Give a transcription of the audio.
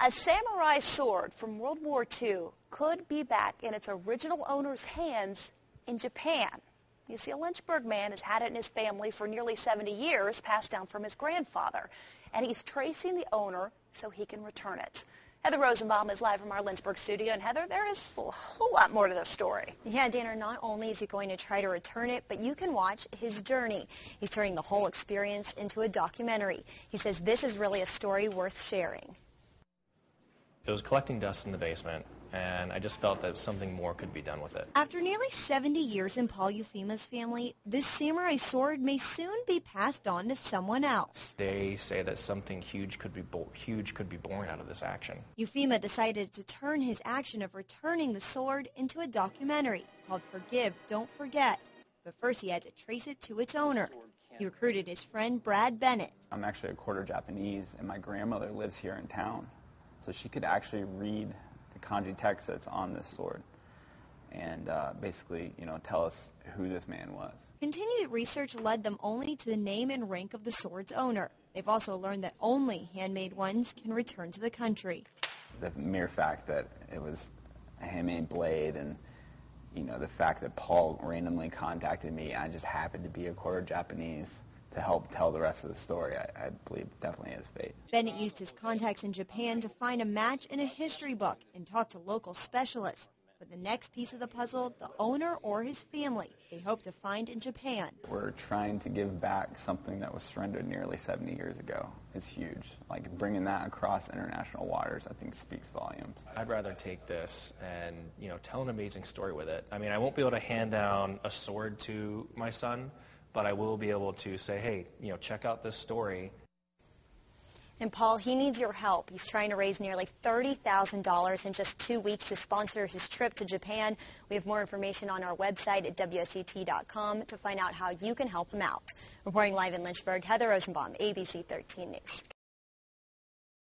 A samurai sword from World War II could be back in its original owner's hands in Japan. You see, a Lynchburg man has had it in his family for nearly 70 years, passed down from his grandfather, and he's tracing the owner so he can return it. Heather Rosenbaum is live from our Lynchburg studio, and Heather, there is a whole lot more to this story. Yeah, Danner, not only is he going to try to return it, but you can watch his journey. He's turning the whole experience into a documentary. He says this is really a story worth sharing. It was collecting dust in the basement, and I just felt that something more could be done with it. After nearly 70 years in Paul Eufima's family, this samurai sword may soon be passed on to someone else. They say that something huge could be born out of this action. Eufima decided to turn his action of returning the sword into a documentary called ForgiveDont Forget. But first he had to trace it to its owner. He recruited his friend Brad Bennett. I'm actually a quarter Japanese, and my grandmother lives here in town. So she could actually read the kanji text that's on this sword and basically, tell us who this man was. Continued research led them only to the name and rank of the sword's owner. They've also learned that only handmade ones can return to the country. The mere fact that it was a handmade blade and, the fact that Paul randomly contacted me, I just happened to be a quarter Japanese to help tell the rest of the story, I believe definitely is fate. Bennett used his contacts in Japan to find a match in a history book and talk to local specialists. But the next piece of the puzzle, the owner or his family, they hope to find in Japan. We're trying to give back something that was surrendered nearly 70 years ago. It's huge. Like, bringing that across international waters, I think, speaks volumes. I'd rather take this and, tell an amazing story with it. I mean, I won't be able to hand down a sword to my son, but I will be able to say, hey, check out this story. And Paul, he needs your help. He's trying to raise nearly $30,000 in just 2 weeks to sponsor his trip to Japan. We have more information on our website at WSET.com to find out how you can help him out. Reporting live in Lynchburg, Heather Rosenbaum, ABC 13 News.